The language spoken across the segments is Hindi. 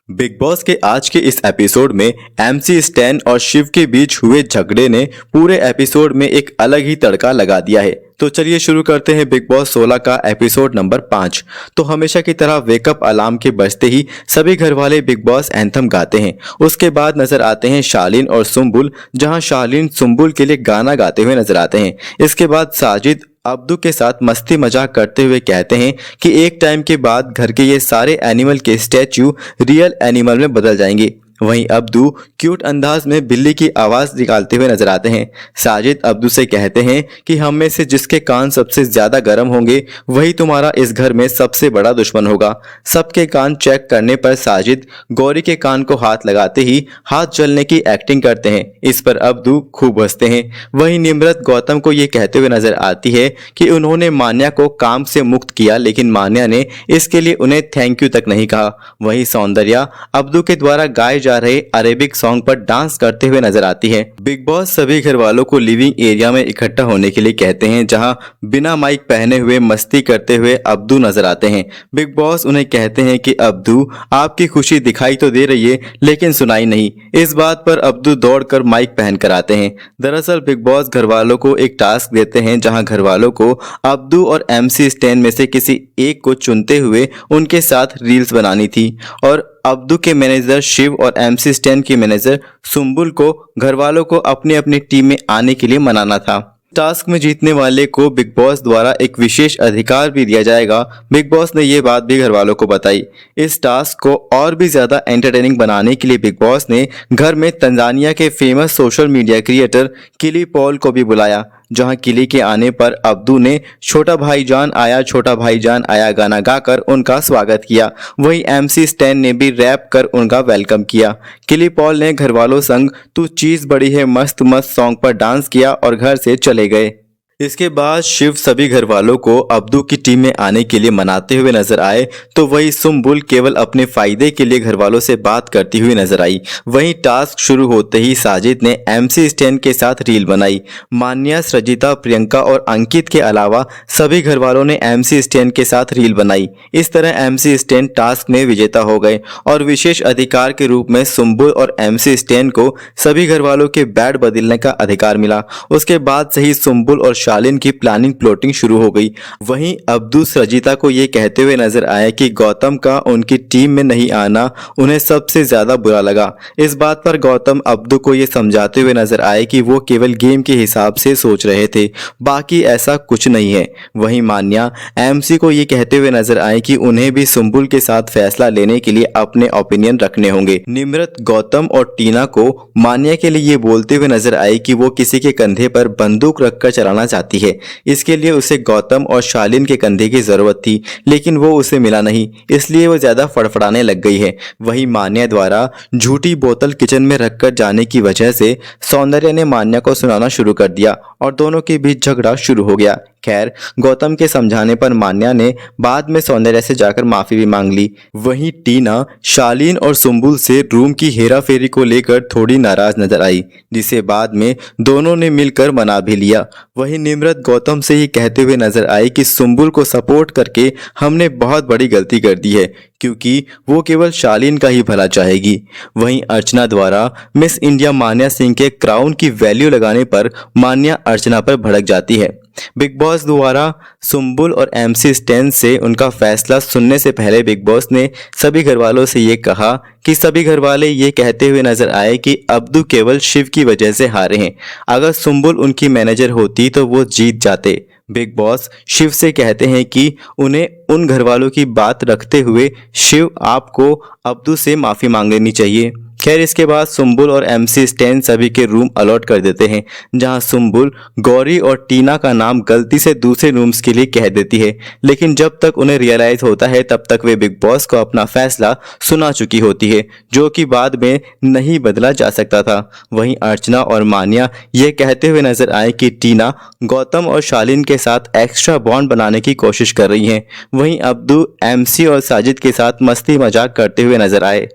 बिग बॉस के आज के इस एपिसोड में एमसी स्टैन और शिव के बीच हुए झगड़े ने पूरे एपिसोड में एक अलग ही तड़का लगा दिया है। तो चलिए शुरू करते हैं बिग बॉस 16 का एपिसोड नंबर 5। तो हमेशा की तरह वेकअप अलार्म के बजते ही सभी घर वाले बिग बॉस एंथम गाते हैं। उसके बाद नजर आते हैं शालीन और सुम्बुल, जहां शालीन सुम्बुल के लिए गाना गाते हुए नजर आते हैं। इसके बाद साजिद अब्दू के साथ मस्ती मजाक करते हुए कहते हैं कि एक टाइम के बाद घर के ये सारे एनिमल के स्टैच्यू रियल एनिमल में बदल जाएंगे। वहीं अब्दू क्यूट अंदाज में बिल्ली की आवाज निकालते हुए नजर आते हैं। साजिद अब्दू से कहते हैं कि हम में से जिसके कान सबसे ज्यादा गर्म होंगे वही तुम्हारा इस घर में सबसे बड़ा दुश्मन होगा। सबके कान चेक करने पर साजिद गौरी के कान को हाथ लगाते ही हाथ जलने की एक्टिंग करते हैं। इस पर अब्दू खूब हंसते हैं। वहीं निम्रत गौतम को ये कहते हुए नजर आती है कि उन्होंने मान्या को काम से मुक्त किया, लेकिन मान्या ने इसके लिए उन्हें थैंक यू तक नहीं कहा। वहीं सौंदर्या अब्दू के द्वारा गाए जा रहे अरेबिक सॉन्ग पर डांस करते हुए नजर आती है। बिग बॉस सभी घर वालों को लिविंग एरिया में इकट्ठा होने के लिए कहते हैं, जहां बिना माइक पहने हुए मस्ती करते हुए अब्दू नजर आते हैं। बिग बॉस उन्हें कहते हैं कि अब्दू आपकी खुशी दिखाई तो दे रही है लेकिन सुनाई नहीं। इस बात पर अब्दू दौड़कर माइक पहन कर आते हैं। दरअसल बिग बॉस घर वालों को एक टास्क देते हैं, जहां घर वालों को अब्दू और एमसी स्टैन में से किसी एक को चुनते हुए उनके साथ रील्स बनानी थी और अब्दू के मैनेजर शिव और एमसी स्टैन के मैनेजर सुम्बुल को घर वालों को अपनी अपनी टीम में आने के लिए मनाना था। टास्क में जीतने वाले को बिग बॉस द्वारा एक विशेष अधिकार भी दिया जाएगा। बिग बॉस ने ये बात भी घर वालों को बताई। इस टास्क को और भी ज्यादा एंटरटेनिंग बनाने के लिए बिग बॉस ने घर में तंजानिया के फेमस सोशल मीडिया क्रिएटर किली पॉल को भी बुलाया, जहां किली के आने पर अब्दू ने छोटा भाईजान आया गाना गाकर उनका स्वागत किया। वहीं एमसी स्टैन ने भी रैप कर उनका वेलकम किया। किली पॉल ने घर वालों संग तू चीज बड़ी है मस्त मस्त सॉन्ग पर डांस किया और घर से चले गए। इसके बाद शिव सभी घर वालों को अब्दू की टीम में आने के लिए मनाते हुए नजर आए, तो वही सुम्बुल केवल अपने फायदे के लिए घर वालों से बात करती हुई नजर आई। वहीं टास्क शुरू होते ही साजिद ने एमसी स्टैन के साथ रील बनाई। मान्या, सृजिता, प्रियंका और अंकित के अलावा सभी घर वालों ने एमसी स्टैन के साथ रील बनाई। इस तरह एमसी स्टैन टास्क में विजेता हो गए और विशेष अधिकार के रूप में सुम्बुल और एमसी स्टैन को सभी घर वालों के बैट बदलने का अधिकार मिला। उसके बाद से ही सुम्बुल और शालीन की प्लानिंग शुरू हो गई। वहीं अब्दू सृजिता को ये कहते हुए नजर आए कि गौतम का उनकी टीम में नहीं आना उन्हें सबसे ज्यादा बुरा लगा। इस बात पर गौतम अब्दू को ये समझाते हुए नजर आए कि वो केवल गेम के हिसाब से सोच रहे थे, बाकी ऐसा कुछ नहीं है। वहीं मान्या एमसी को ये कहते हुए नजर आए कि उन्हें भी सुम्बुल के साथ फैसला लेने के लिए अपने ओपिनियन रखने होंगे। निम्रत गौतम और टीना को मान्या के लिए ये बोलते हुए नजर आए कि वो किसी के कंधे पर बंदूक रखकर चलाना चाहती है। इसके लिए उसे गौतम और शालीन के कंधे की जरूरत थी, लेकिन वो उसे मिला नहीं, इसलिए वो ज्यादा फड़फड़ाने लग गई है। वहीं मान्या द्वारा झूठी बोतल किचन में रखकर जाने की वजह से सौंदर्या ने मान्या को सुनाना शुरू कर दिया और दोनों के बीच झगड़ा शुरू हो गया। खैर, गौतम के समझाने पर मान्या ने बाद में सौंदर्या से जाकर माफी भी मांग ली। वहीं टीना शालीन और सुम्बुल से रूम की हेरा फेरी को लेकर थोड़ी नाराज नजर आई, जिसे बाद में दोनों ने मिलकर मना भी लिया। वहीं निम्रत गौतम से ही कहते हुए नजर आई कि सुम्बुल को सपोर्ट करके हमने बहुत बड़ी गलती कर दी है, क्योंकि वो केवल शालीन का ही भला चाहेगी। वहीं अर्चना द्वारा मिस इंडिया मान्या सिंह के क्राउन की वैल्यू लगाने पर मान्या अर्चना पर भड़क जाती है। बिग बॉस द्वारा सुम्बुल और एमसी स्टैन से उनका फैसला सुनने से पहले बिग बॉस ने सभी घरवालों से ये कहा कि सभी घरवाले ये कहते हुए नजर आए कि अब्दू केवल शिव की वजह से हारे हैं। अगर सुम्बुल उनकी मैनेजर होती तो वो जीत जाते। बिग बॉस शिव से कहते हैं कि उन्हें उन घरवालों की बात रखते हुए शिव आपको अब्दू से माफी मांग लेनी चाहिए। खैर, इसके बाद सुम्बुल और एमसी स्टैन सभी के रूम अलॉट कर देते हैं, जहां सुम्बुल गौरी और टीना का नाम गलती से दूसरे रूम्स के लिए कह देती है, लेकिन जब तक उन्हें रियलाइज होता है तब तक वे बिग बॉस को अपना फैसला सुना चुकी होती है, जो कि बाद में नहीं बदला जा सकता था। वहीं अर्चना और मान्या ये कहते हुए नजर आए कि टीना गौतम और शालीन के साथ एक्स्ट्रा बॉन्ड बनाने की कोशिश कर रही हैं। वहीं अब्दू एमसी और साजिद के साथ मस्ती मजाक करते हुए नजर आए।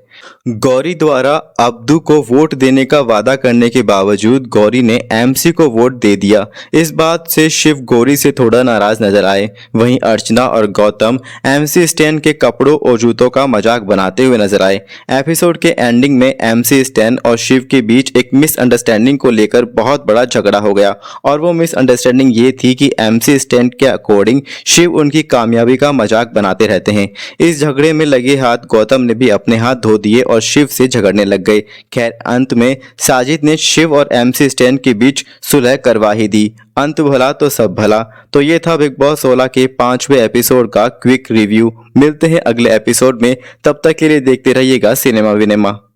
गौरी द्वारा अब्दू को वोट देने का वादा करने के बावजूद गौरी ने एमसी को वोट दे दिया। इस बात से शिव गौरी से थोड़ा नाराज नजर आए। वहीं अर्चना और गौतम एमसी स्टैन के कपड़ों और जूतों का मजाक बनाते हुए नजर आए। एपिसोड के एंडिंग में एमसी स्टैन और शिव के बीच एक मिसअंडरस्टैंडिंग को लेकर बहुत बड़ा झगड़ा हो गया और वो मिसअंडरस्टैंडिंग ये थी कि एमसी स्टैन के अकॉर्डिंग शिव उनकी कामयाबी का मजाक बनाते रहते हैं। इस झगड़े में लगे हाथ गौतम ने भी अपने हाथ धो दिए और शिव से झगड़ने लग गए। खैर अंत में साजिद ने शिव और एमसी स्टैन के बीच सुलह करवा ही दी। अंत भला तो सब भला। तो ये था बिग बॉस 16 के 5वें एपिसोड का क्विक रिव्यू। मिलते हैं अगले एपिसोड में, तब तक के लिए देखते रहिएगा सिनेमा विनेमा।